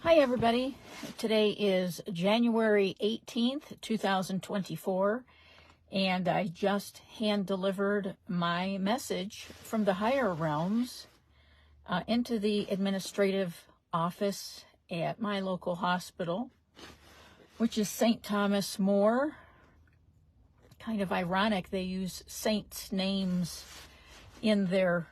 Hi everybody, today is January 18th, 2024, and I just hand-delivered my message from the higher realms into the administrative office at my local hospital, which is St. Thomas More. Kind of ironic, they use saints' names in their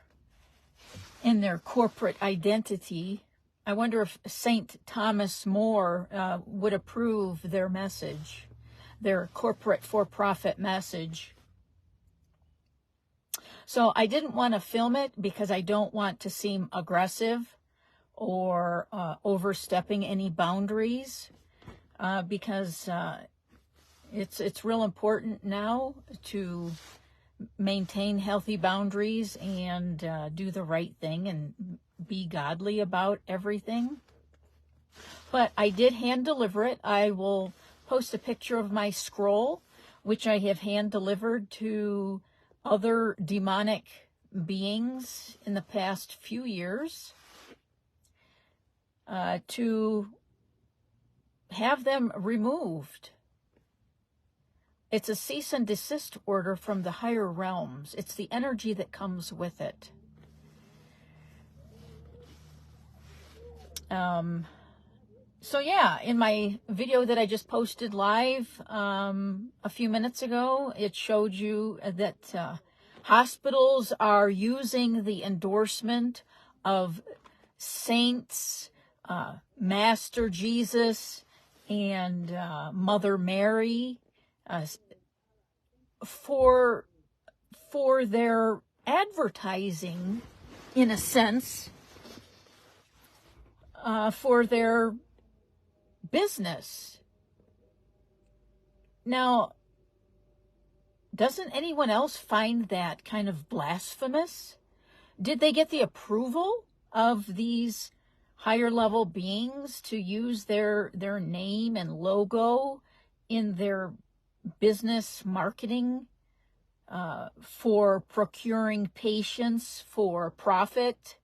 corporate identity. I wonder if St. Thomas More would approve their message, their corporate for-profit message. So I didn't want to film it because I don't want to seem aggressive or overstepping any boundaries, because it's real important now to maintain healthy boundaries and do the right thing and be godly about everything. But I did hand deliver it. I will post a picture of my scroll, which I have hand delivered to other demonic beings in the past few years, to have them removed. It's a cease and desist order from the higher realms. It's the energy that comes with it. So yeah, in my video that I just posted live a few minutes ago, it showed you that hospitals are using the endorsement of saints, Master Jesus, and Mother Mary for their advertising, in a sense, for their business. Now, doesn't anyone else find that kind of blasphemous? Did they get the approval of these higher level beings to use their name and logo in their business marketing for procuring patients for profit?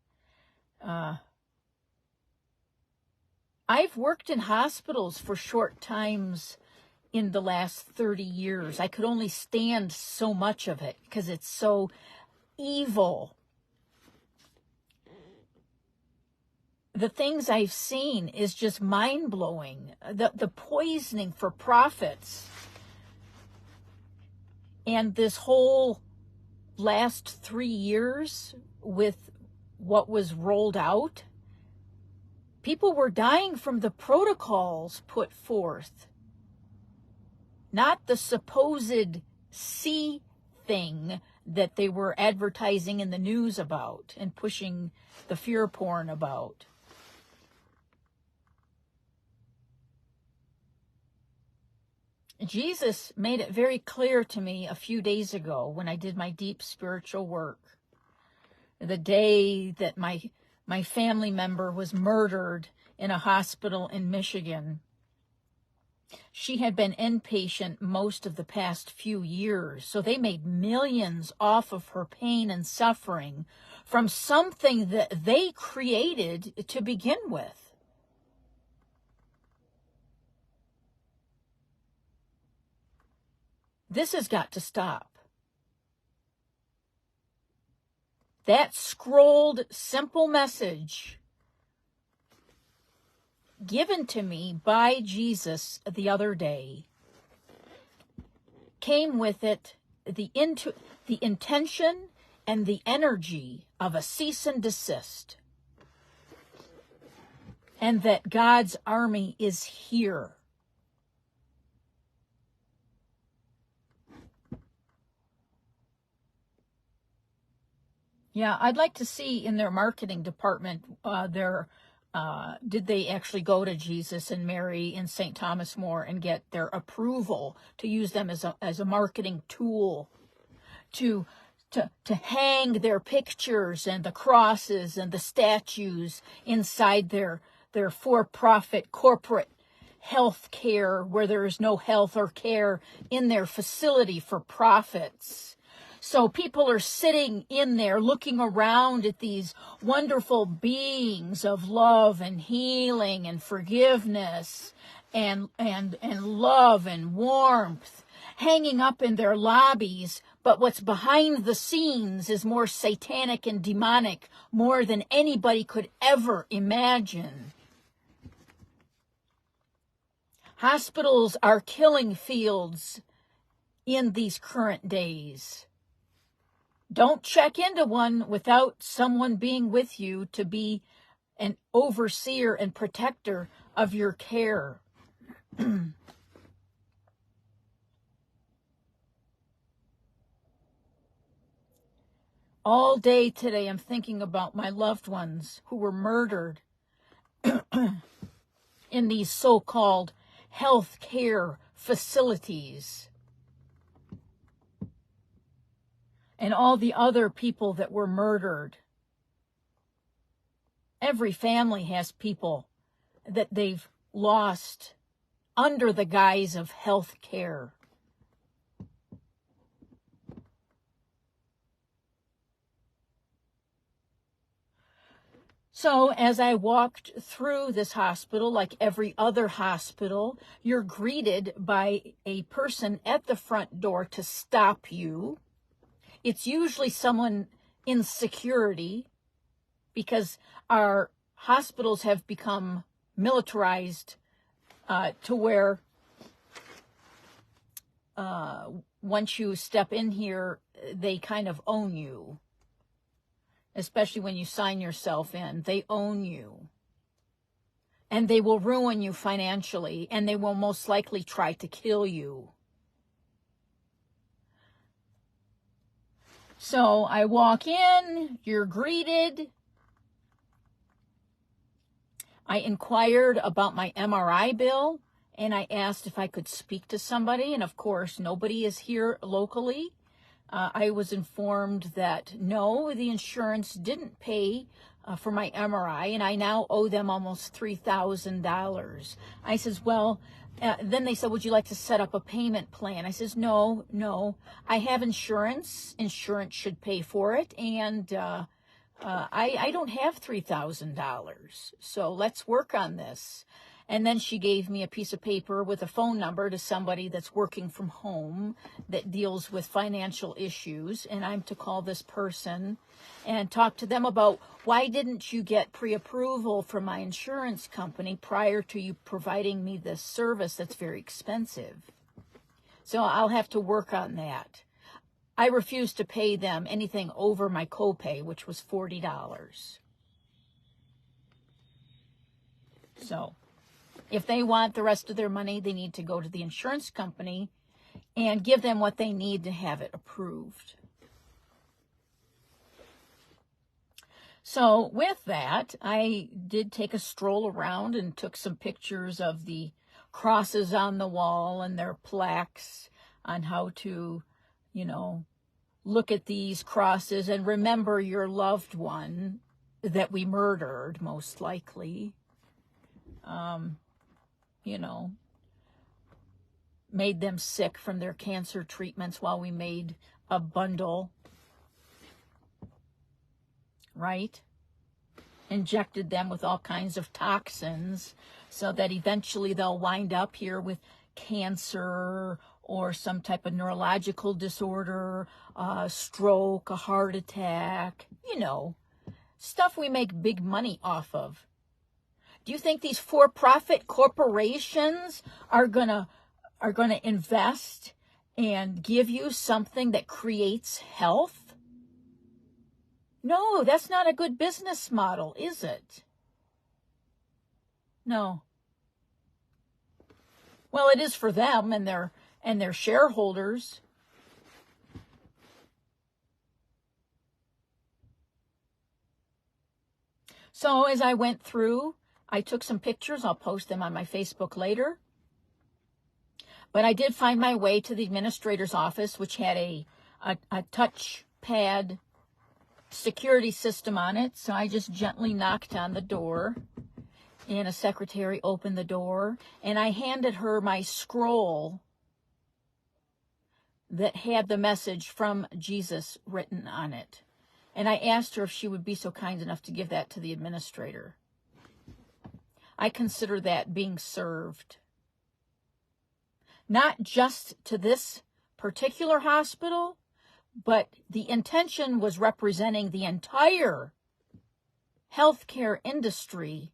I've worked in hospitals for short times in the last 30 years. I could only stand so much of it because it's so evil. The things I've seen is just mind-blowing. The poisoning for profits. And this whole last 3 years with what was rolled out, people were dying from the protocols put forth, not the supposed C thing that they were advertising in the news about and pushing the fear porn about. Jesus made it very clear to me a few days ago when I did my deep spiritual work, the day that my family member was murdered in a hospital in Michigan. She had been inpatient most of the past few years, so they made millions off of her pain and suffering from something that they created to begin with. This has got to stop. That scrolled, simple message given to me by Jesus the other day came with it the intention and the energy of a cease and desist, and that God's army is here. Yeah, I'd like to see in their marketing department, did they actually go to Jesus and Mary and St. Thomas More and get their approval to use them as a marketing tool to hang their pictures and the crosses and the statues inside their for-profit corporate health care where there is no health or care in their facility for profits, So people are sitting in there looking around at these wonderful beings of love and healing and forgiveness and love and warmth hanging up in their lobbies. But what's behind the scenes is more satanic and demonic, more than anybody could ever imagine. Hospitals are killing fields in these current days. Don't check into one without someone being with you to be an overseer and protector of your care. All day today, I'm thinking about my loved ones who were murdered in these so-called health care facilities, and all the other people that were murdered. Every family has people that they've lost under the guise of health care. So as I walked through this hospital, like every other hospital, you're greeted by a person at the front door to stop you. It's usually someone in security, because our hospitals have become militarized to where once you step in here, they kind of own you. Especially when you sign yourself in, they own you. And they will ruin you financially, and they will most likely try to kill you. So I walk in, you're greeted. I inquired about my MRI bill, and I asked if I could speak to somebody, and of course, nobody is here locally. I was informed that no, the insurance didn't pay for my MRI, and I now owe them almost $3,000. I says, well, then they said, would you like to set up a payment plan? I says, no, I have insurance. Insurance should pay for it, and I don't have $3,000, so let's work on this. And then she gave me a piece of paper with a phone number to somebody that's working from home that deals with financial issues, and I'm to call this person and talk to them about, why didn't you get pre-approval from my insurance company prior to you providing me this service that's very expensive? So I'll have to work on that. I refused to pay them anything over my copay, which was $40. So if they want the rest of their money, they need to go to the insurance company and give them what they need to have it approved. So with that, I did take a stroll around and took some pictures of the crosses on the wall and their plaques on how to, look at these crosses and remember your loved one that we murdered, most likely. Made them sick from their cancer treatments while we made a bundle, right? Injected them with all kinds of toxins so that eventually they'll wind up here with cancer or some type of neurological disorder, a stroke, a heart attack, stuff we make big money off of. Do you think these for-profit corporations are gonna invest and give you something that creates health? No, that's not a good business model, is it? No. Well, it is for them and their shareholders. So as I went through, I took some pictures. I'll post them on my Facebook later. But I did find my way to the administrator's office, which had a touch pad security system on it. So I just gently knocked on the door, and a secretary opened the door, and I handed her my scroll that had the message from Jesus written on it. And I asked her if she would be so kind enough to give that to the administrator. I consider that being served. Not just to this particular hospital, but the intention was representing the entire healthcare industry,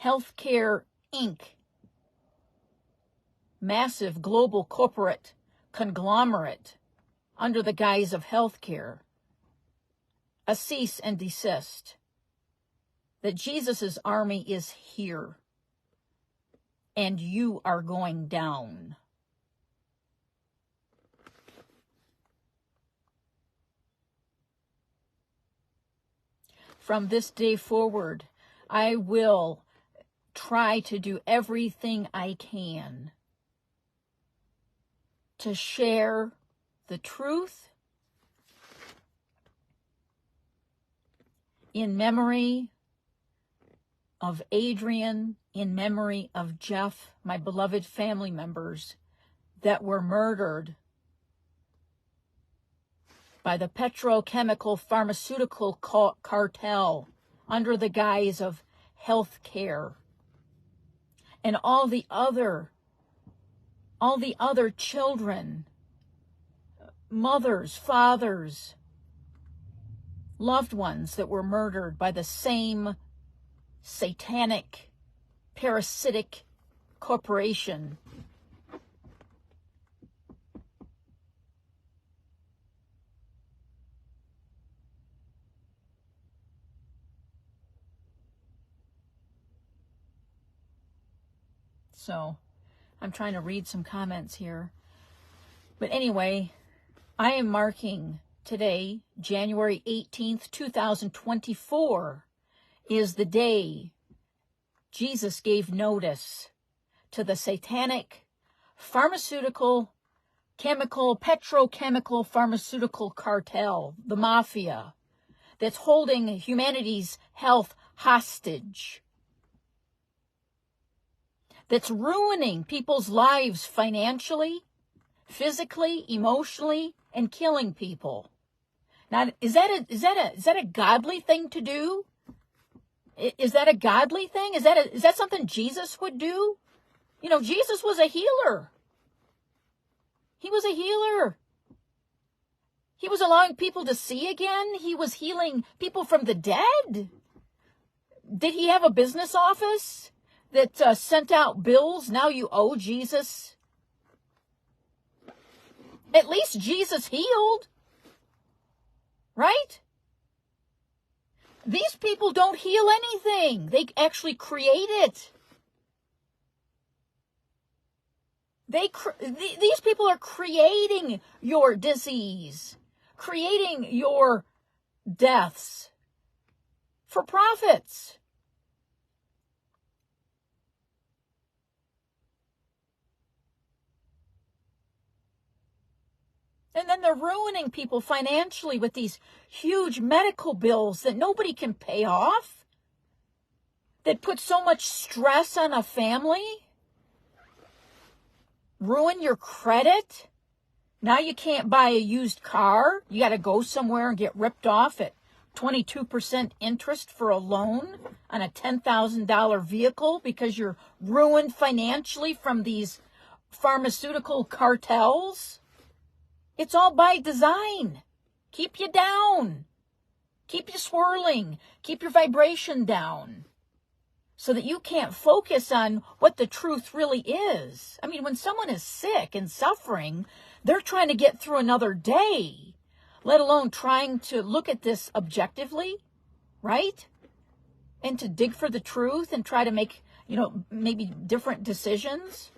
Healthcare Inc., massive global corporate conglomerate under the guise of healthcare. A cease and desist. That Jesus' army is here, and you are going down. From this day forward, I will try to do everything I can to share the truth in memory of Adrian, in memory of Jeff, my beloved family members that were murdered by the Petrochemical Pharmaceutical Cartel under the guise of health care, and all the other children, mothers, fathers, loved ones that were murdered by the same satanic, parasitic corporation. So, I'm trying to read some comments here. But anyway, I am marking today, January 18th, 2024, is the day Jesus gave notice to the satanic petrochemical pharmaceutical cartel, the mafia, that's holding humanity's health hostage, that's ruining people's lives financially, physically, emotionally, and killing people. Now, is that a godly thing to do? Is that a godly thing? Is that something Jesus would do? You know, Jesus was a healer. He was a healer. He was allowing people to see again. He was healing people from the dead. Did he have a business office that sent out bills? Now you owe Jesus. At least Jesus healed. Right? These people don't heal anything. They actually create it. These people are creating your disease, creating your deaths for profits. And then they're ruining people financially with these huge medical bills that nobody can pay off, that put so much stress on a family. Ruin your credit. Now you can't buy a used car. You got to go somewhere and get ripped off at 22% interest for a loan on a $10,000 vehicle because you're ruined financially from these pharmaceutical cartels. It's all by design. Keep you down. Keep you swirling. Keep your vibration down so that you can't focus on what the truth really is. I mean, when someone is sick and suffering, they're trying to get through another day, let alone trying to look at this objectively, right? And to dig for the truth and try to make, maybe different decisions.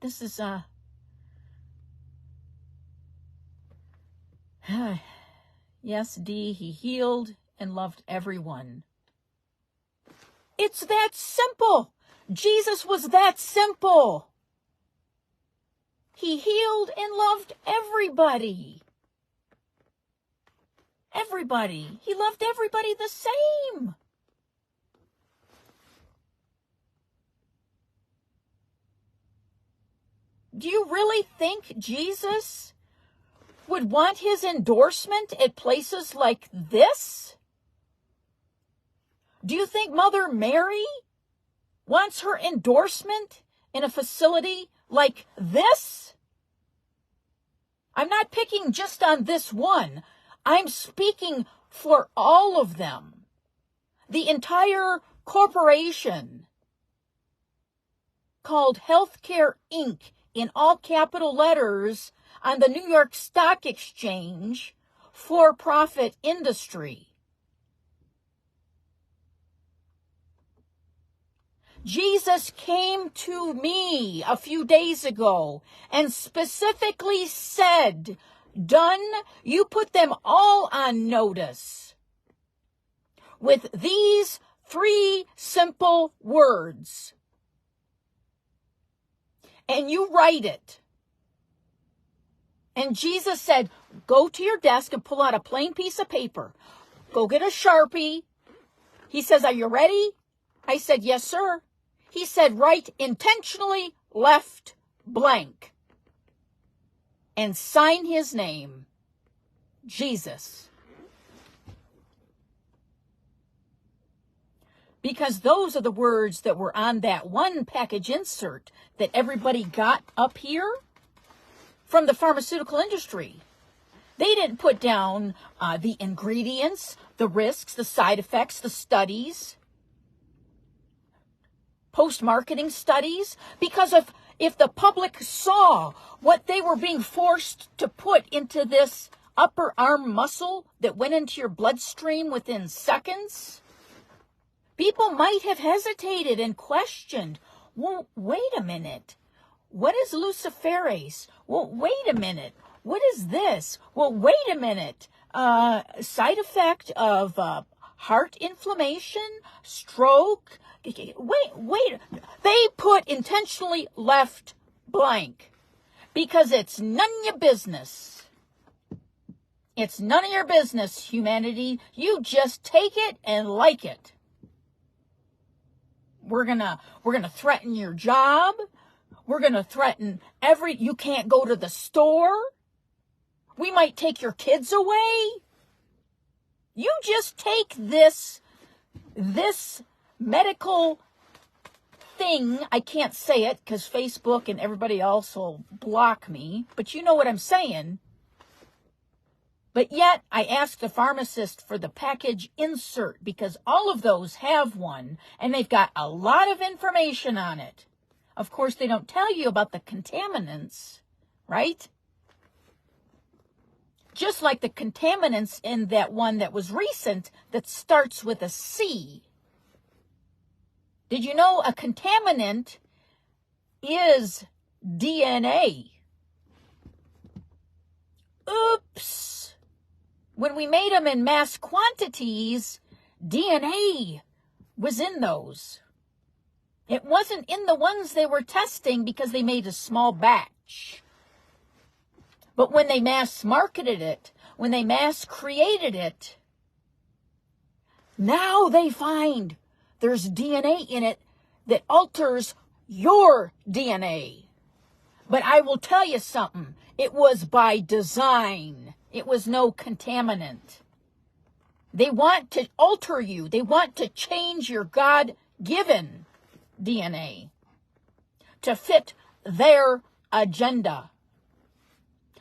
This is, yes, D, he healed and loved everyone. It's that simple. Jesus was that simple. he healed and loved everybody. Everybody. He loved everybody the same. Do you really think Jesus would want his endorsement at places like this? Do you think Mother Mary wants her endorsement in a facility like this? I'm not picking just on this one. I'm speaking for all of them. The entire corporation called Healthcare Inc. in all capital letters on the New York Stock Exchange, for-profit industry. Jesus came to me a few days ago and specifically said, "Done, you put them all on notice with these 3 simple words. And you write it." And Jesus said, go to your desk and pull out a plain piece of paper. Go get a Sharpie. He says, "Are you ready?" I said, "Yes, sir." He said, "Write intentionally left blank and sign his name, Jesus." Because those are the words that were on that one package insert that everybody got up here from the pharmaceutical industry. They didn't put down the ingredients, the risks, the side effects, the studies, post-marketing studies, because if the public saw what they were being forced to put into this upper arm muscle that went into your bloodstream within seconds, people might have hesitated and questioned, well, wait a minute. What is luciferase? Well, wait a minute. What is this? Well, wait a minute. Side effect of heart inflammation, stroke. Wait. They put intentionally left blank because it's none of your business. It's none of your business, humanity. You just take it and like it. We're gonna threaten your job. We're gonna threaten you can't go to the store. We might take your kids away. You just take this medical thing. I can't say it because Facebook and everybody else will block me, but you know what I'm saying. But yet, I asked the pharmacist for the package insert because all of those have one, and they've got a lot of information on it. Of course, they don't tell you about the contaminants, right? Just like the contaminants in that one that was recent that starts with a C. Did you know a contaminant is DNA? Oops. When we made them in mass quantities, DNA was in those. It wasn't in the ones they were testing because they made a small batch. But when they mass marketed it, when they mass created it, now they find there's DNA in it that alters your DNA. But I will tell you something. It was by design. It was no contaminant. They want to alter you. They want to change your God-given DNA to fit their agenda,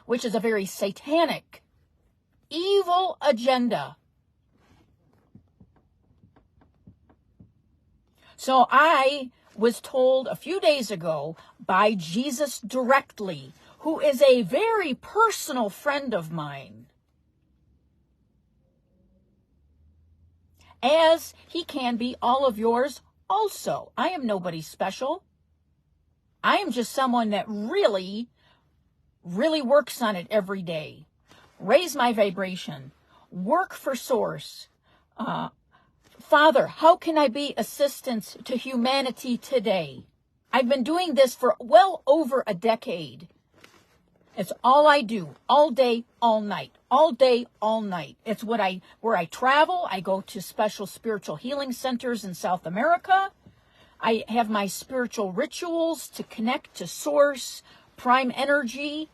which is a very satanic, evil agenda. So I was told a few days ago by Jesus directly, who is a very personal friend of mine, as he can be all of yours also. I am nobody special. I am just someone that really works on it every day. Raise my vibration. Work for source. Father, how can I be assistance to humanity today? I've been doing this for well over a decade. It's all I do, all day, all night, all day, all night. It's where I travel. I go to special spiritual healing centers in South America. I have my spiritual rituals to connect to source, prime energy.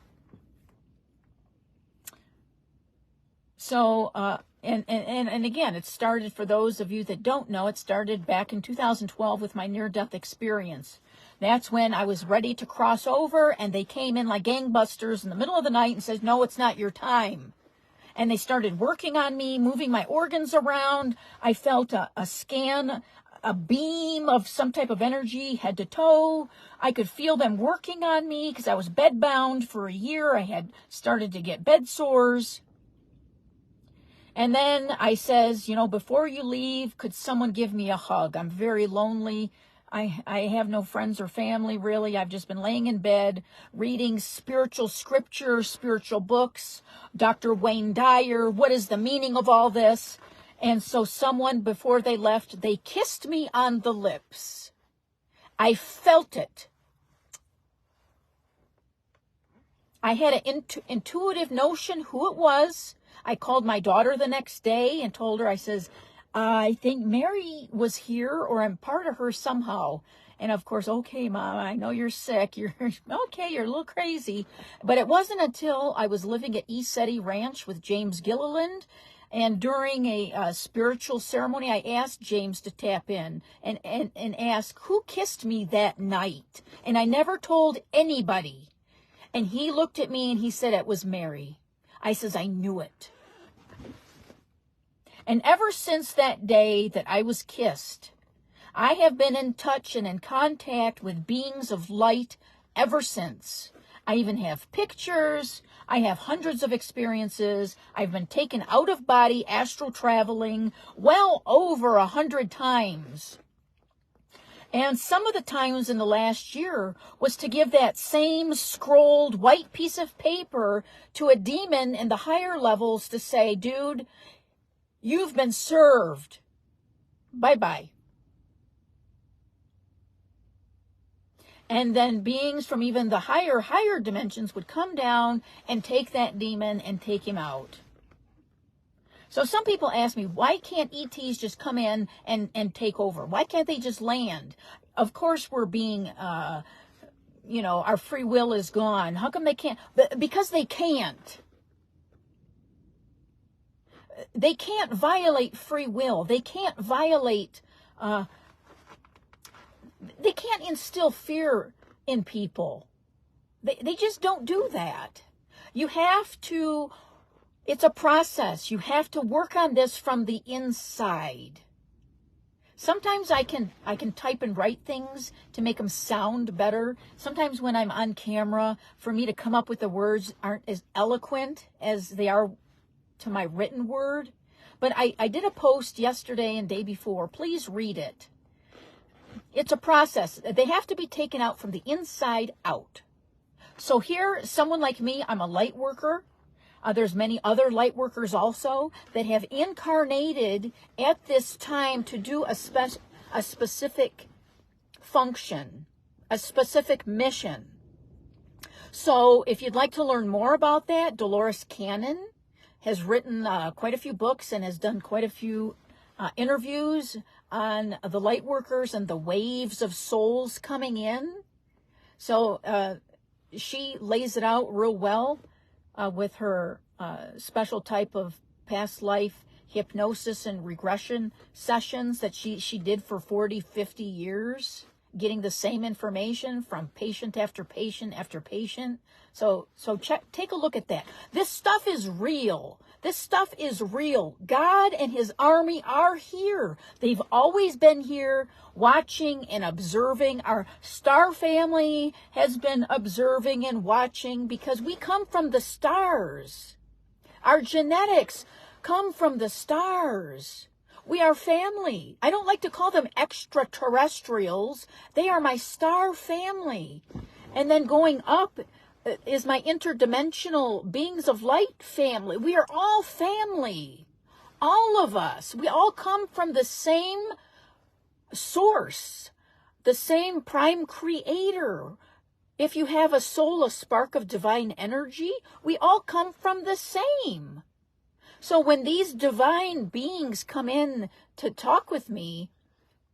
So, and again, it started, for those of you that don't know, it started back in 2012 with my near-death experience. That's when I was ready to cross over, and they came in like gangbusters in the middle of the night and said, no, it's not your time. And they started working on me, moving my organs around. I felt a scan, a beam of some type of energy, head to toe. I could feel them working on me because I was bedbound for a year. I had started to get bed sores. And then I says, you know, before you leave, could someone give me a hug? I'm very lonely. I have no friends or family, really. I've just been laying in bed, reading spiritual scripture, spiritual books, Dr. Wayne Dyer, what is the meaning of all this? And so someone, before they left, they kissed me on the lips. I felt it. I had an intuitive notion who it was. I called my daughter the next day and told her, I says, I think Mary was here, or I'm part of her somehow. And of course, okay, Mom, I know you're sick. You're okay. You're a little crazy. But it wasn't until I was living at ECETI Ranch with James Gilliland, and during a spiritual ceremony, I asked James to tap in and ask who kissed me that night. And I never told anybody. And he looked at me and he said it was Mary. I says, I knew it. And ever since that day that I was kissed, I have been in touch and in contact with beings of light ever since. I even have pictures. I have hundreds of experiences. I've been taken out of body astral traveling well over 100 times. And some of the times in the last year was to give that same scrolled white piece of paper to a demon in the higher levels to say, dude, you've been served. Bye-bye. And then beings from even the higher dimensions would come down and take that demon and take him out. So some people ask me, why can't ETs just come in and take over? Why can't they just land? Of course we're being, our free will is gone. How come they can't? Because they can't. They can't violate free will. They can't violate, they can't instill fear in people. They just don't do that. You have to... It's a process. You have to work on this from the inside. Sometimes I can type and write things to make them sound better. Sometimes when I'm on camera, for me to come up with the words aren't as eloquent as they are to my written word. But I did a post yesterday and day before. Please read it. It's a process. They have to be taken out from the inside out. So here, someone like me, I'm a light worker. There's many other light workers also that have incarnated at this time to do a specific function, a specific mission. So if you'd like to learn more about that, Dolores Cannon has written quite a few books and has done quite a few interviews on the light workers and the waves of souls coming in. So she lays it out real well. With her special type of past life hypnosis and regression sessions that she did for 40, 50 years, getting the same information from patient after patient after patient. So take a look at that. This stuff is real. This stuff is real. God and his army are here. They've always been here watching and observing. Our star family has been observing and watching because we come from the stars. Our genetics come from the stars. We are family. I don't like to call them extraterrestrials. They are my star family. And then going up is my interdimensional beings of light family. We are all family. All of us. We all come from the same source, the same prime creator. if you have a soul, a spark of divine energy, we all come from the same. So when these divine beings come in to talk with me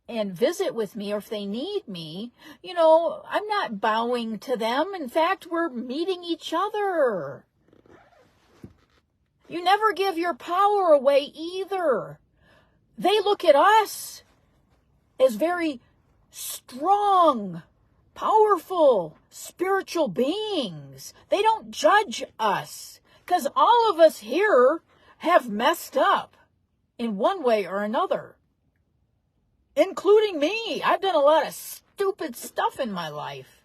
and visit with me, or if they need me, I'm not bowing to them. In fact, we're meeting each other. You never give your power away either. They look at us as very strong, powerful, spiritual beings. They don't judge us, because all of us here have messed up in one way or another, including me. I've done a lot of stupid stuff in my life.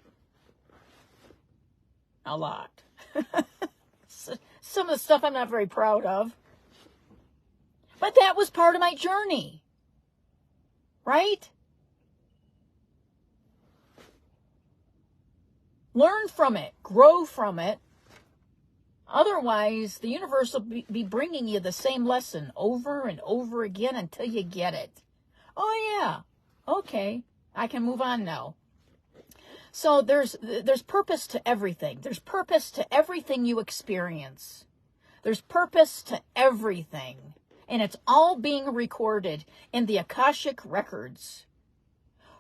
A lot. Some of the stuff I'm not very proud of. But that was part of my journey. Right? Learn from it. Grow from it. Otherwise, the universe will be bringing you the same lesson over and over again until you get it. Oh, yeah. Okay. I can move on now. So there's purpose to everything. There's purpose to everything you experience. There's purpose to everything. And it's all being recorded in the Akashic records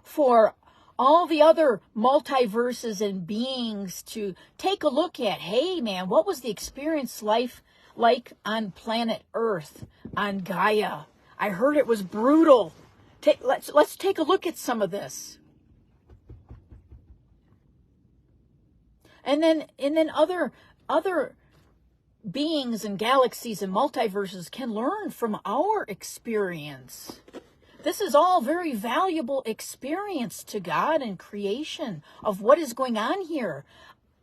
for all the other multiverses and beings to take a look at. Hey, man, what was the experience life like on planet Earth, on Gaia? I heard it was brutal. Let's take a look at some of this. And then other beings and galaxies and multiverses can learn from our experience. This is all very valuable experience to God and creation of what is going on here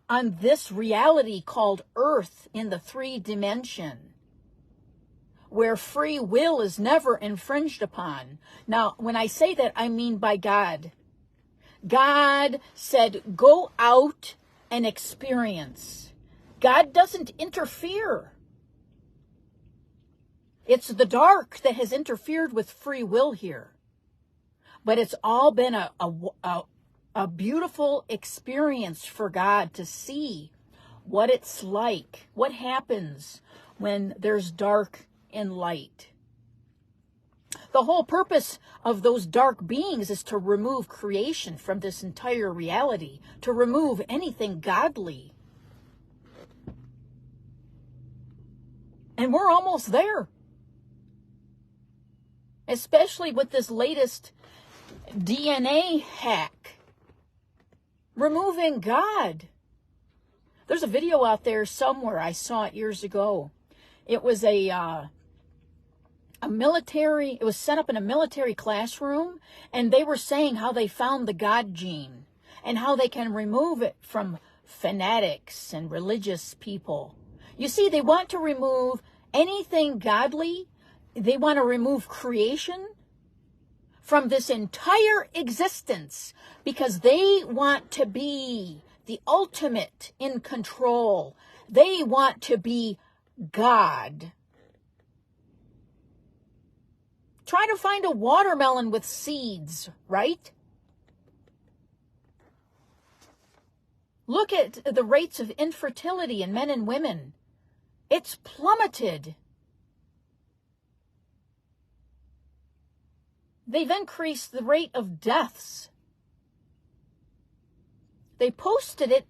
on this reality called Earth in the 3 dimension, where free will is never infringed upon. Now, when I say that, I mean by God. God said, go out and experience. God doesn't interfere. It's the dark that has interfered with free will here. But it's all been a beautiful experience for God to see what it's like, what happens when there's dark and light. The whole purpose of those dark beings is to remove creation from this entire reality, to remove anything godly. And we're almost there. Especially with this latest DNA hack. Removing God. There's a video out there somewhere. I saw it years ago. It was it was set up in a military classroom, and they were saying how they found the God gene and how they can remove it from fanatics and religious people. You see, they want to remove anything godly. They want to remove creation from this entire existence because they want to be the ultimate in control. They want to be God. Try to find a watermelon with seeds, right? Look at the rates of infertility in men and women. It's plummeted. They've increased the rate of deaths. They posted it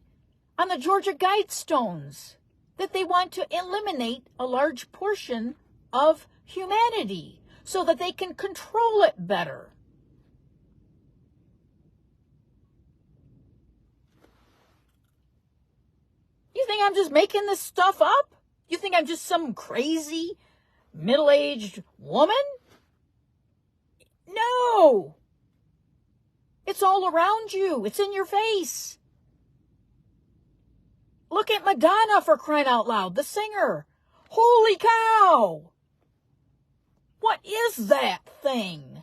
on the Georgia Guidestones that they want to eliminate a large portion of humanity so that they can control it better. You think I'm just making this stuff up? You think I'm just some crazy middle-aged woman? No! It's all around you. It's in your face. Look at Madonna, for crying out loud, the singer. Holy cow! What is that thing?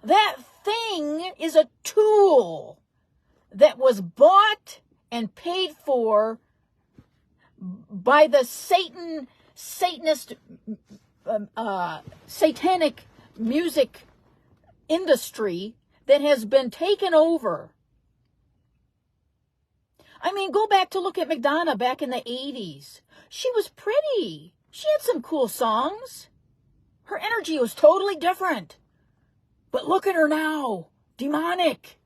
That thing is a tool that was bought and paid for by the Satanist, satanic music industry that has been taken over I mean, go back to look at Madonna back in the 80s. She was pretty. She had some cool songs. Her energy was totally different. But look at her now. Demonic.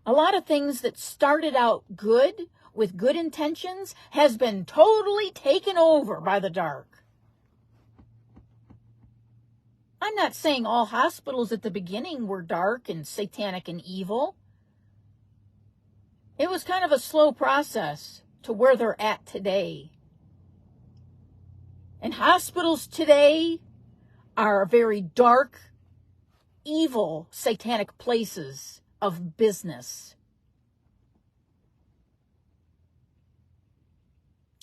A lot of things that started out good, with good intentions, has been totally taken over by the dark. I'm not saying all hospitals at the beginning were dark and satanic and evil. It was kind of a slow process to where they're at today. And hospitals today are very dark, evil, satanic places of business.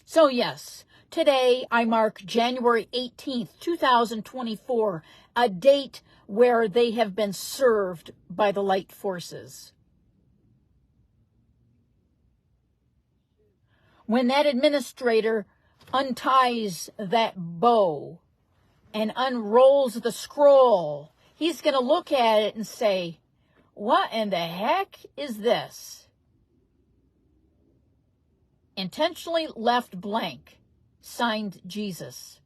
So yes, today I mark January 18th, 2024, a date where they have been served by the light forces. When that administrator unties that bow and unrolls the scroll, he's going to look at it and say, what in the heck is this? Intentionally left blank, signed Jesus.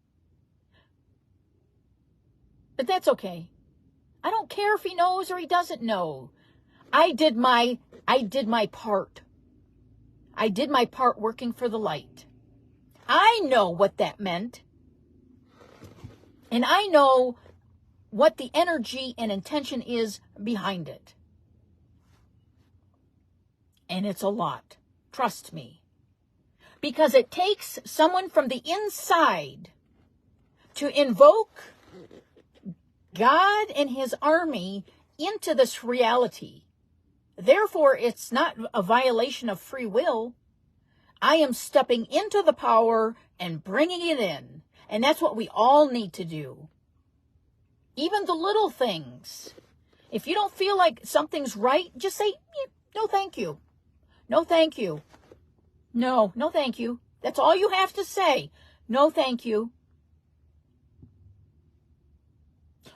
But that's okay. I don't care if he knows or he doesn't know. I did my part. I did my part working for the light. I know what that meant. And I know what the energy and intention is behind it. And it's a lot. Trust me. Because it takes someone from the inside to invoke God and his army into this reality. Therefore, it's not a violation of free will. I am stepping into the power and bringing it in. And that's what we all need to do. Even the little things. If you don't feel like something's right, just say, no, thank you. No, thank you. No, no, thank you. That's all you have to say. No, thank you.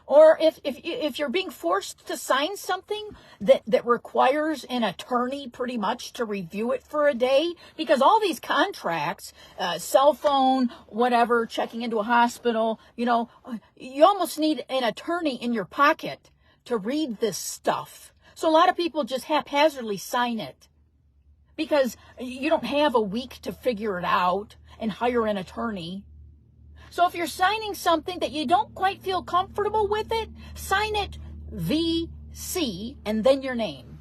Or if you're being forced to sign something that requires an attorney pretty much to review it for a day, because all these contracts, cell phone, whatever, checking into a hospital, you almost need an attorney in your pocket to read this stuff. So a lot of people just haphazardly sign it because you don't have a week to figure it out and hire an attorney. So if you're signing something that you don't quite feel comfortable with it, sign it VC and then your name.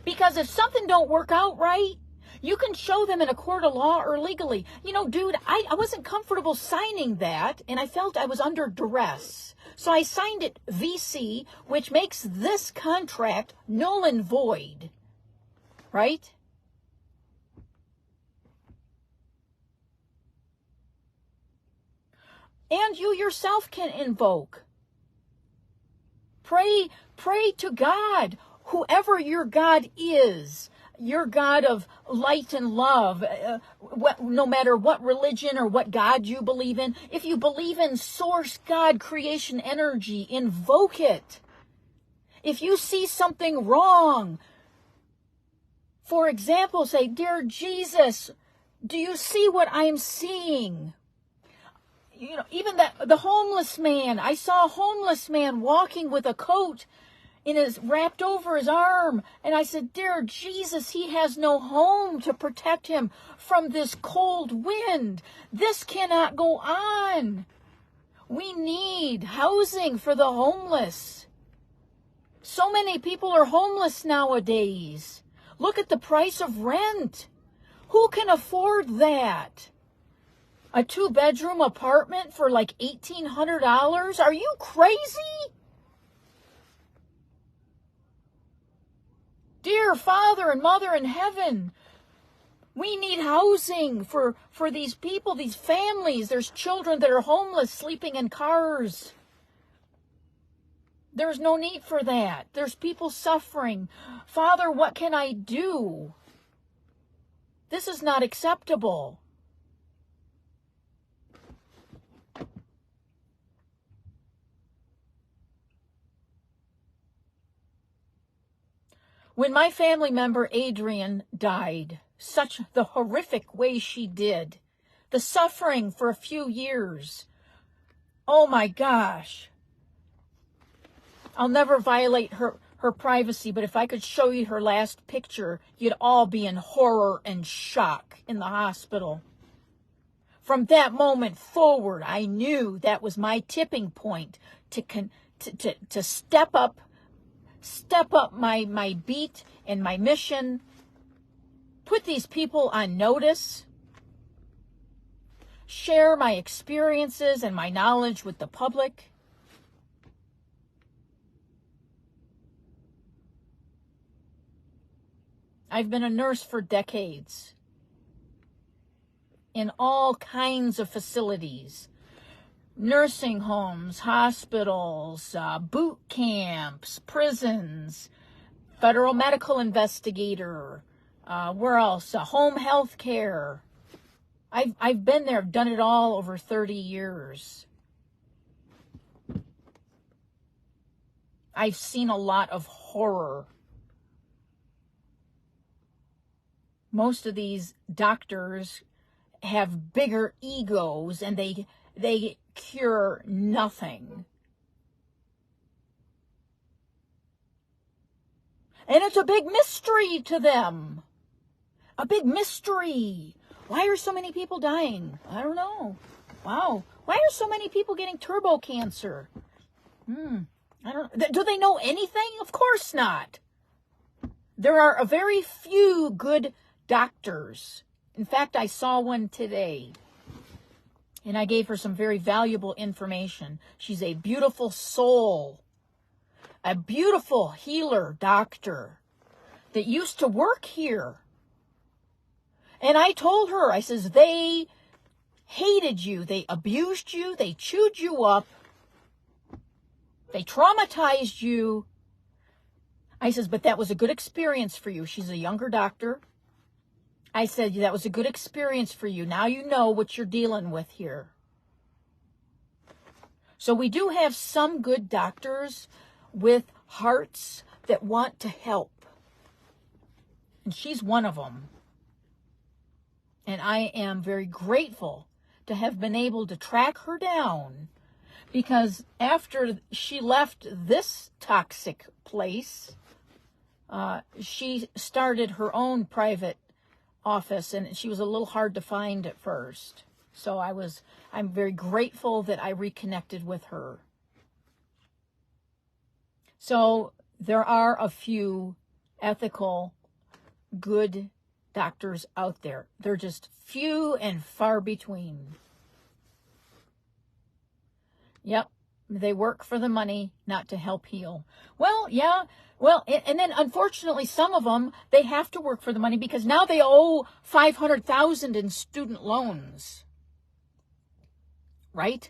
Because if something don't work out right, you can show them in a court of law or legally. Dude, I wasn't comfortable signing that, and I felt I was under duress. So I signed it VC, which makes this contract null and void. Right? And you yourself can invoke. Pray to God, whoever your God is, your God of light and love, no matter what religion or what God you believe in. If you believe in source God, creation energy, invoke it. If you see something wrong, for example, say, Dear Jesus, do you see what I'm seeing? Even the homeless man, I saw a homeless man walking with a coat wrapped over his arm. And I said, Dear Jesus, he has no home to protect him from this cold wind. This cannot go on. We need housing for the homeless. So many people are homeless nowadays. Look at the price of rent. Who can afford that? A 2-bedroom apartment for like $1,800? Are you crazy? Dear Father and Mother in heaven, we need housing for these people, these families. There's children that are homeless, sleeping in cars. There's no need for that. There's people suffering. Father, what can I do? This is not acceptable. When my family member Adrian died, such the horrific way she did, the suffering for a few years, oh my gosh. I'll never violate her privacy, but if I could show you her last picture, you'd all be in horror and shock in the hospital. From that moment forward, I knew that was my tipping point to step up my beat and my mission, put these people on notice, share my experiences and my knowledge with the public. I've been a nurse for decades in all kinds of facilities, nursing homes, hospitals, boot camps, prisons, federal medical investigator, where else? Home health care. I've been there, done it all over 30 years. I've seen a lot of horror. Most of these doctors have bigger egos and they cure nothing. And it's a big mystery to them. A big mystery. Why are so many people dying? I don't know. Wow. Why are so many people getting turbo cancer? I don't. Do they know anything? Of course not. There are a very few good doctors. In fact, I saw one today, and I gave her some very valuable information. She's a beautiful soul, a beautiful healer doctor that used to work here. And I told her, I says, they hated you, they abused you, they chewed you up, they traumatized you. I says, but that was a good experience for you. She's a younger doctor. I said, that was a good experience for you. Now you know what you're dealing with here. So we do have some good doctors with hearts that want to help. And she's one of them. And I am very grateful to have been able to track her down, because after she left this toxic place, she started her own private office, and she was a little hard to find at first. So I'm very grateful that I reconnected with her. So there are a few ethical, good doctors out there. They're just few and far between. Yep, they work for the money, not to help heal. Well, yeah. Well, and then unfortunately, some of them, they have to work for the money because now they owe $500,000 in student loans. Right?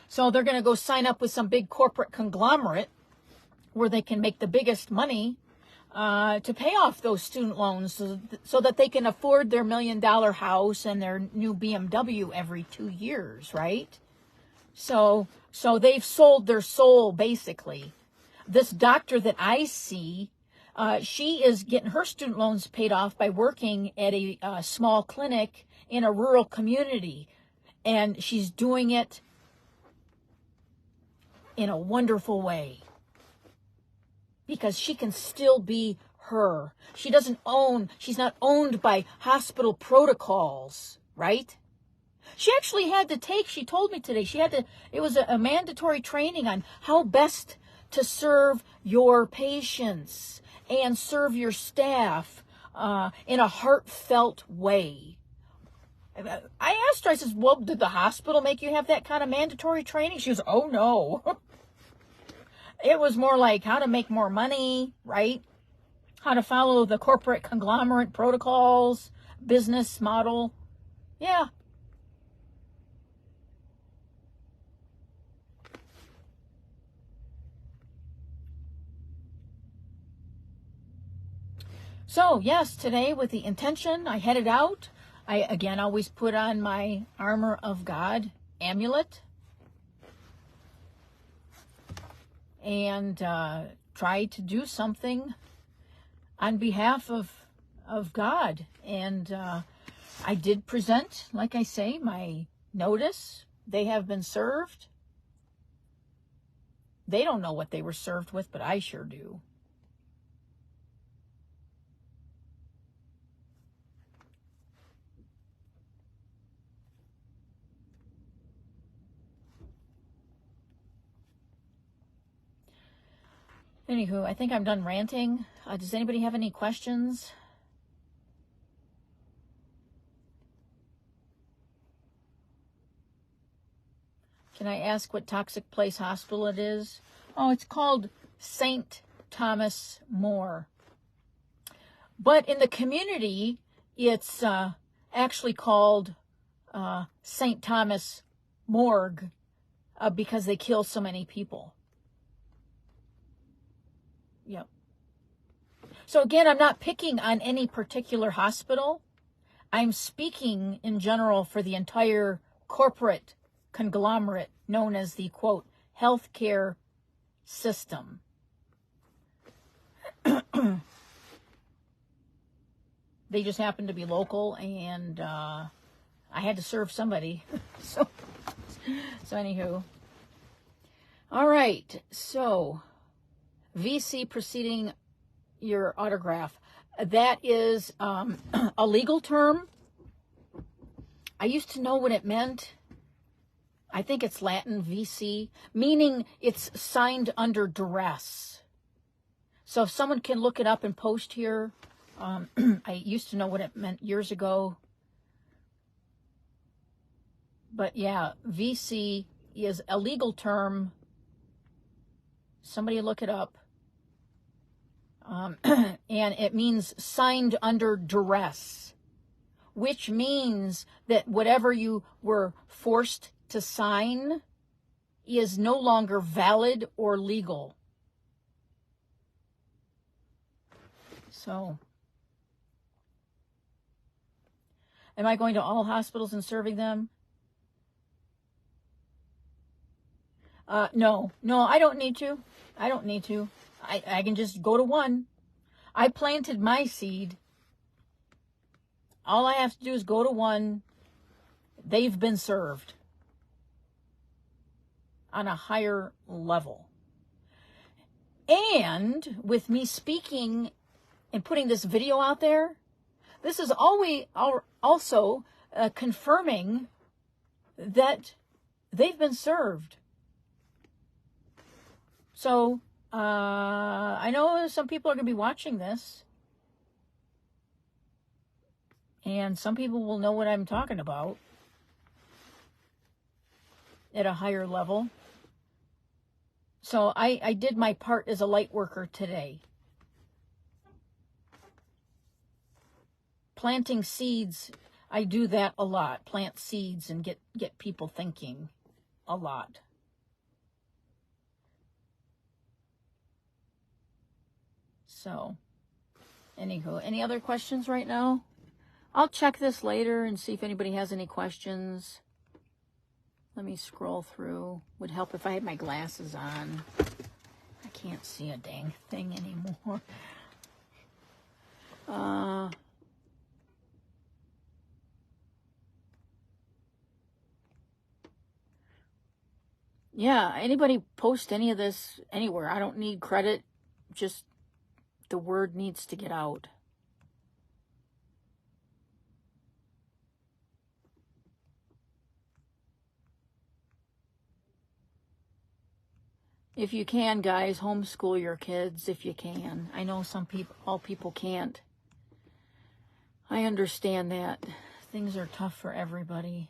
So they're going to go sign up with some big corporate conglomerate where they can make the biggest money to pay off those student loans so that they can afford their $1 million house and their new BMW every 2 years, right? So they've sold their soul, basically. This doctor that I see, she is getting her student loans paid off by working at a small clinic in a rural community. And she's doing it in a wonderful way, because she can still be her. She's not owned by hospital protocols, right? She actually had to she told me today, it was a mandatory training on how best to serve your patients and serve your staff in a heartfelt way. I asked her, I said, well, did the hospital make you have that kind of mandatory training? She was, oh no. It was more like how to make more money, right? How to follow the corporate conglomerate protocols, business model. Yeah. So, yes, today with the intention, I headed out. I, again, always put on my Armor of God amulet and try to do something on behalf of God. And I did present, like I say, my notice. They have been served. They don't know what they were served with, but I sure do. Anywho, I think I'm done ranting. Does anybody have any questions? Can I ask what toxic place hospital it is? Oh, it's called St. Thomas More. But in the community, it's actually called St. Thomas Morgue because they kill so many people. Yep. So again, I'm not picking on any particular hospital. I'm speaking in general for the entire corporate conglomerate known as the, quote, healthcare system. They just happen to be local, and I had to serve somebody. so anywho. All right, so VC preceding your autograph. That is a legal term. I used to know what it meant. I think it's Latin, VC, meaning it's signed under duress. So if someone can look it up and post here, I used to know what it meant years ago. But yeah, VC is a legal term. Somebody look it up. And it means signed under duress, which means that whatever you were forced to sign is no longer valid or legal. So, am I going to all hospitals and serving them? No, I don't need to. I don't need to. I can just go to one. I planted my seed. All I have to do is go to one. They've been served on a higher level. And with me speaking and putting this video out there, this is always also confirming that they've been served. So, I know some people are going to be watching this, and some people will know what I'm talking about at a higher level. So I did my part as a light worker today. Planting seeds, I do that a lot. Plant seeds and get people thinking a lot. So, anywho, any other questions right now? I'll check this later and see if anybody has any questions. Let me scroll through. Would help if I had my glasses on. I can't see a dang thing anymore. Yeah, anybody post any of this anywhere. I don't need credit. Just the word needs to get out. If you can, guys, homeschool your kids if you can. I know all people can't. I understand that. Things are tough for everybody.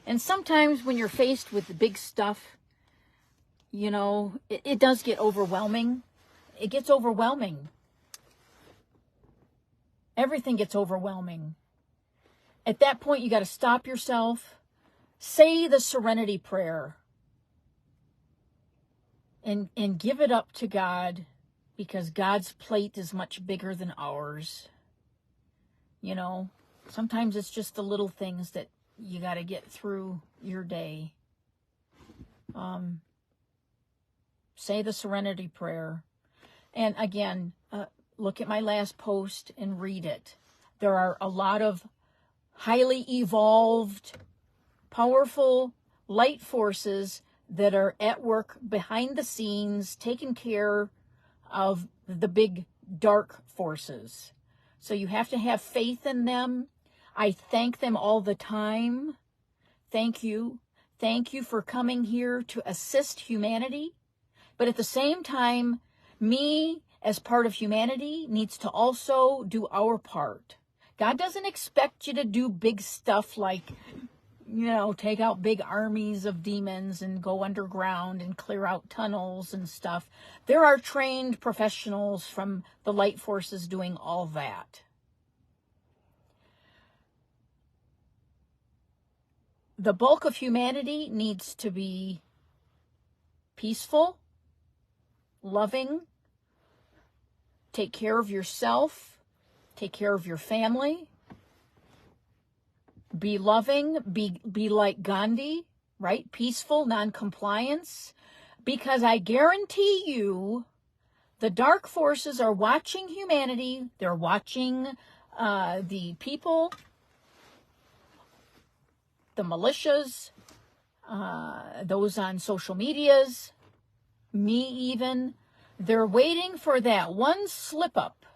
And sometimes when you're faced with the big stuff, you know, it does get overwhelming. It gets overwhelming. Everything gets overwhelming. At that point, you got to stop yourself. Say the serenity prayer. And give it up to God, because God's plate is much bigger than ours. You know, sometimes it's just the little things that you got to get through your day. say the serenity prayer. And again, look at my last post and read it. There are a lot of highly evolved, powerful light forces that are at work behind the scenes, taking care of the big dark forces. So you have to have faith in them. I thank them all the time. Thank you. Thank you for coming here to assist humanity. But at the same time, me as part of humanity needs to also do our part. God doesn't expect you to do big stuff like, take out big armies of demons and go underground and clear out tunnels and stuff. There are trained professionals from the light forces doing all that. The bulk of humanity needs to be peaceful, loving, take care of yourself, take care of your family, be loving, be like Gandhi, right? Peaceful, non-compliance. Because I guarantee you, the dark forces are watching humanity. They're watching the people, the militias, those on social medias, me even. They're waiting for that one slip up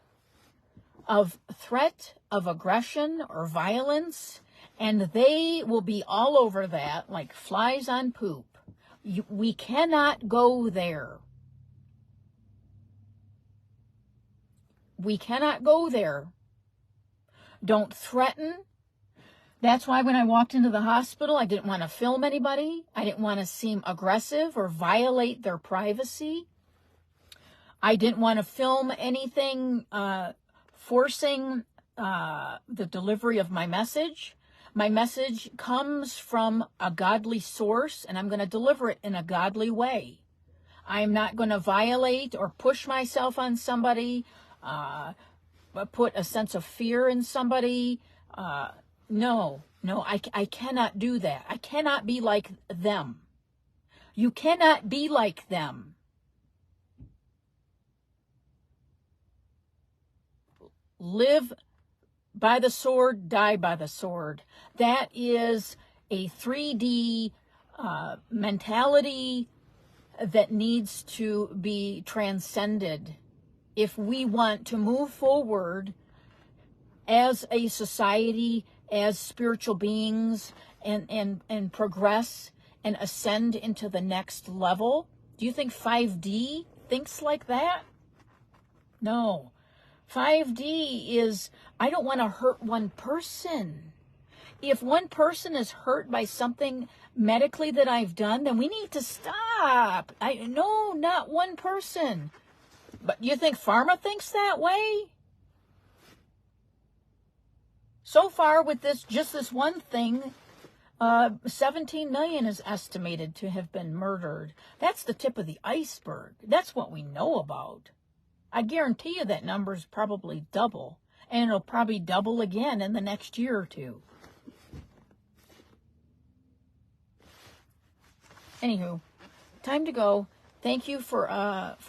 of threat, of aggression or violence, and they will be all over that like flies on poop. We cannot go there. We cannot go there. Don't threaten. That's why when I walked into the hospital, I didn't want to film anybody. I didn't want to seem aggressive or violate their privacy. I didn't want to film anything forcing the delivery of my message. My message comes from a godly source, and I'm going to deliver it in a godly way. I'm not going to violate or push myself on somebody, put a sense of fear in somebody. No, I cannot do that. I cannot be like them. You cannot be like them. Live by the sword, die by the sword. That is a 3D mentality that needs to be transcended if we want to move forward as a society, as spiritual beings, and progress and ascend into the next level. Do you think 5D thinks like that? No. 5D is, I don't want to hurt one person. If one person is hurt by something medically that I've done, then we need to stop. No, not one person. But you think pharma thinks that way? So far with just this one thing, 17 million is estimated to have been murdered. That's the tip of the iceberg. That's what we know about. I guarantee you that number is probably double, and it'll probably double again in the next year or two. Anywho, time to go. Thank you for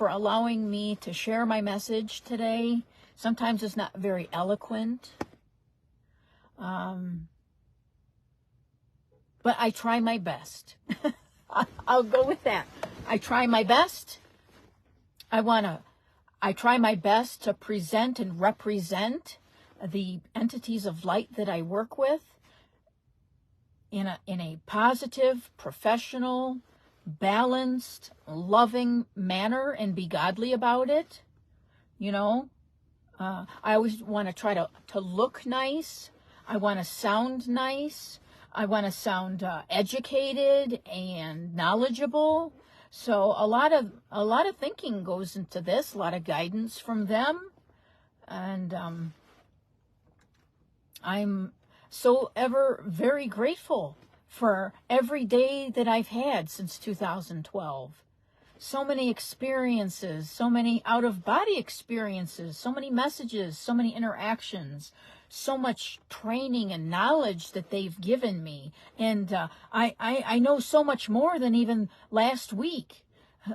allowing me to share my message today. Sometimes it's not very eloquent, but I try my best. I'll go with that. I try my best. I try my best to present and represent the entities of light that I work with in a positive, professional, balanced, loving manner and be godly about it. I always want to try to look nice. I want to sound nice. I want to sound educated and knowledgeable. So a lot of thinking goes into this, a lot of guidance from them. And I'm so ever very grateful for every day that I've had since 2012. So many experiences, so many out-of-body experiences, so many messages, so many interactions, so much training and knowledge that they've given me. And I know so much more than even last week.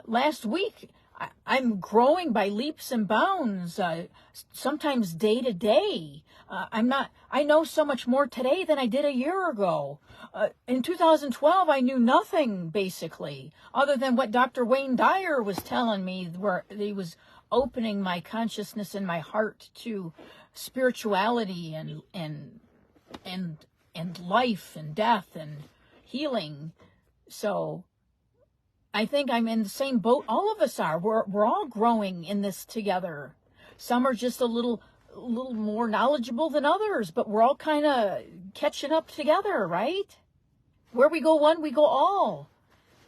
last week, I'm growing by leaps and bounds, sometimes day to day. I know so much more today than I did a year ago. In 2012, I knew nothing, basically, other than what Dr. Wayne Dyer was telling me, where he was opening my consciousness and my heart to spirituality and life and death and healing. So I think I'm in the same boat all of us are. We're all growing in this together. Some are just a little more knowledgeable than others, but we're all kind of catching up together, right? Where we go one, we go all.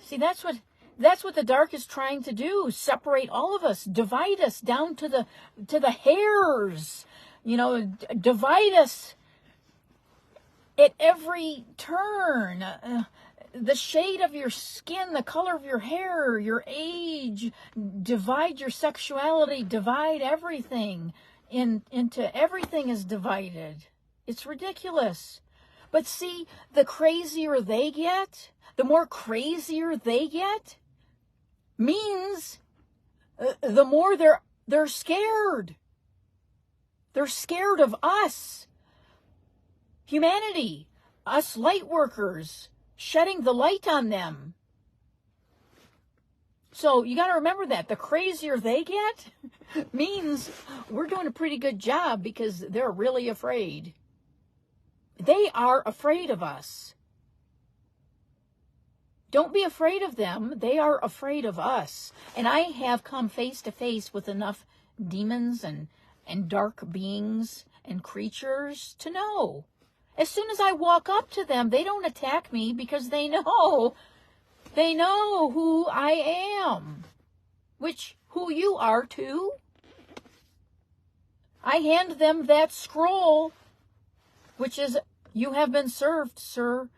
See, that's what the dark is trying to do. Separate all of us, divide us down to the hairs, divide us at every turn. The shade of your skin, the color of your hair, your age, divide your sexuality, divide everything into everything is divided. It's ridiculous. But see, the crazier they get, the more crazier they get, means the more they're scared. They're scared of us, humanity, us light workers, shedding the light on them. So you got to remember that the crazier they get means we're doing a pretty good job, because they're really afraid. They are afraid of us. Don't be afraid of them. They are afraid of us. And I have come face to face with enough demons and dark beings and creatures to know. As soon as I walk up to them, they don't attack me, because they know who I am, who you are too. I hand them that scroll, which is, "You have been served, sir.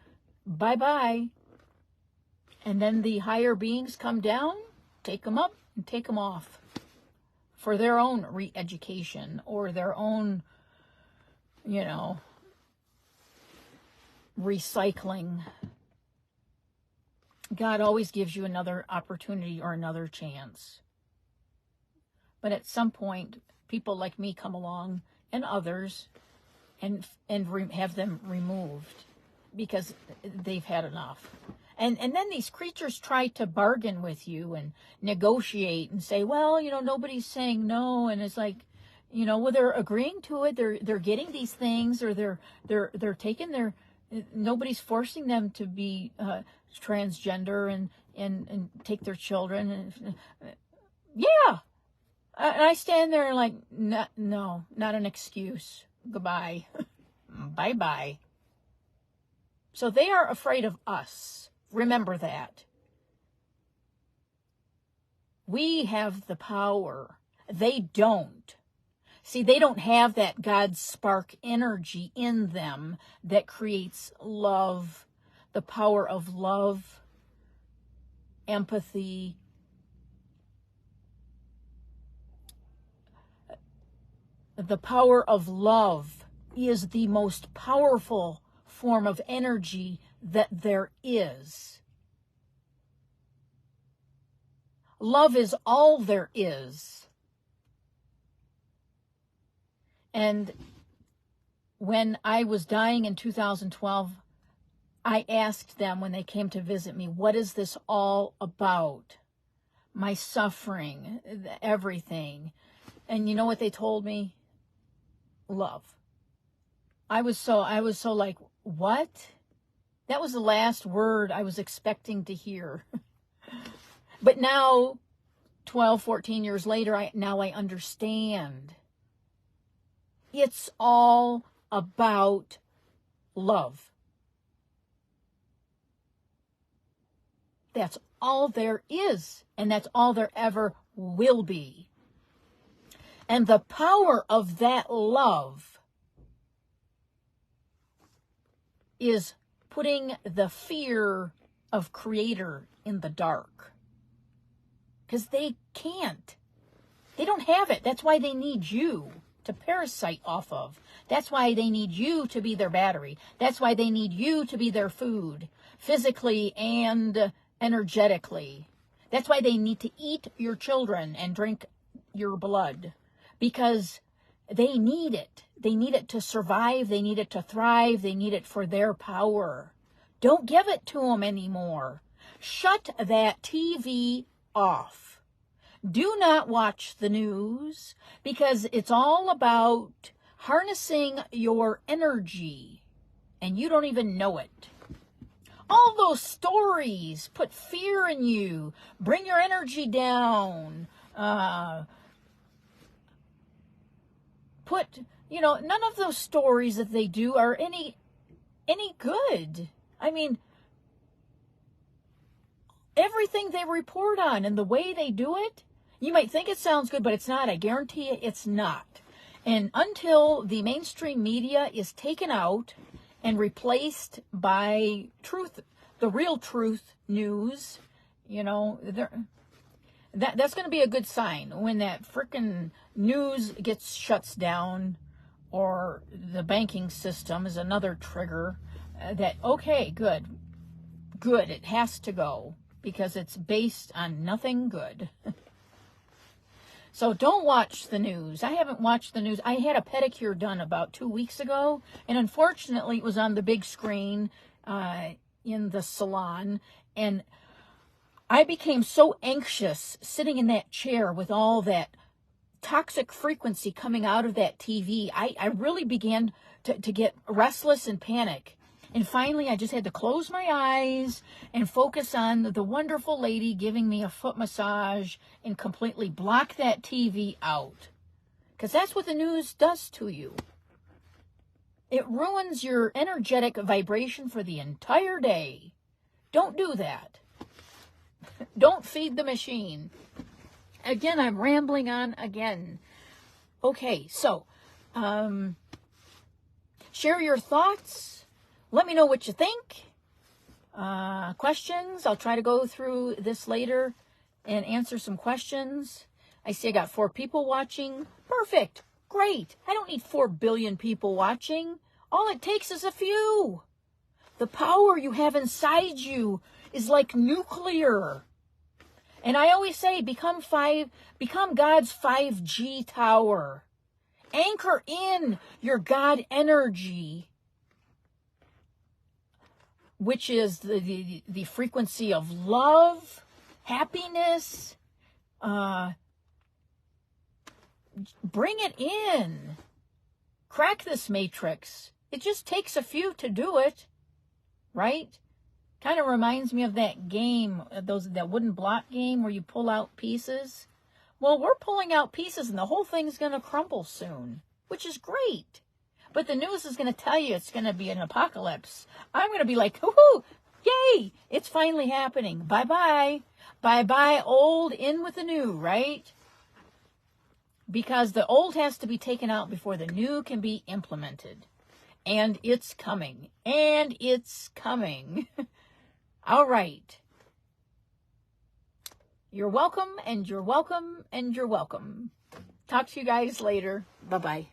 Bye-bye." And then the higher beings come down, take them up, and take them off for their own re-education or their own, recycling. God always gives you another opportunity or another chance. But at some point, people like me come along, and others, and have them removed, because they've had enough. And then these creatures try to bargain with you and negotiate and say, well, nobody's saying no, and it's like, well, they're agreeing to it. They're getting these things, or they're taking their. Nobody's forcing them to be transgender and take their children. And, yeah. And I stand there and like, no, not an excuse. Goodbye. Bye-bye. So they are afraid of us. Remember that. We have the power. They don't. See, they don't have that God spark energy in them that creates love, the power of love, empathy, the power of love is the most powerful form of energy that there is. Love is all there is. And when I was dying in 2012, I asked them when they came to visit me, what is this all about? My suffering, everything. And you know what they told me? Love. I was so like, what? That was the last word I was expecting to hear. But now, 12, 14 years later, I understand. It's all about love. That's all there is, and that's all there ever will be. And the power of that love is putting the fear of Creator in the dark. Because they can't. They don't have it. That's why they need you to parasite off of. That's why they need you to be their battery. That's why they need you to be their food, physically and energetically. That's why they need to eat your children and drink your blood, because they need it. They need it to survive. They need it to thrive. They need it for their power. Don't give it to them anymore. Shut that TV off. Do not watch the news, because it's all about harnessing your energy, and you don't even know it. All those stories put fear in you, bring your energy down, none of those stories that they do are any good. I mean, everything they report on and the way they do it, you might think it sounds good, but it's not. I guarantee you it's not. And until the mainstream media is taken out and replaced by truth, the real truth news, that's going to be a good sign when that frickin' news shuts down, or the banking system is another trigger that, okay, good, it has to go, because it's based on nothing good. So don't watch the news. I haven't watched the news. I had a pedicure done about 2 weeks ago, and unfortunately it was on the big screen in the salon, and I became so anxious sitting in that chair with all that toxic frequency coming out of that TV. I really began to get restless and panic. And finally, I just had to close my eyes and focus on the wonderful lady giving me a foot massage and completely block that TV out. Because that's what the news does to you. It ruins your energetic vibration for the entire day. Don't do that. Don't feed the machine. Again, I'm rambling on again. Okay, so share your thoughts. Let me know what you think. Questions. I'll try to go through this later and answer some questions. I see I got 4 people watching. Perfect. Great. I don't need 4 billion people watching. All it takes is a few. The power you have inside you is like nuclear. And I always say, become God's 5G tower. Anchor in your God energy, which is the frequency of love, happiness. Bring it in. Crack this matrix. It just takes a few to do it, right? Kind of reminds me of that game, that wooden block game where you pull out pieces. Well, we're pulling out pieces and the whole thing's going to crumble soon, which is great. But the news is going to tell you it's going to be an apocalypse. I'm going to be like, woohoo, yay, it's finally happening. Bye-bye. Bye-bye, old, in with the new, right? Because the old has to be taken out before the new can be implemented. And it's coming. And it's coming. All right. You're welcome, and you're welcome, and you're welcome. Talk to you guys later. Bye-bye.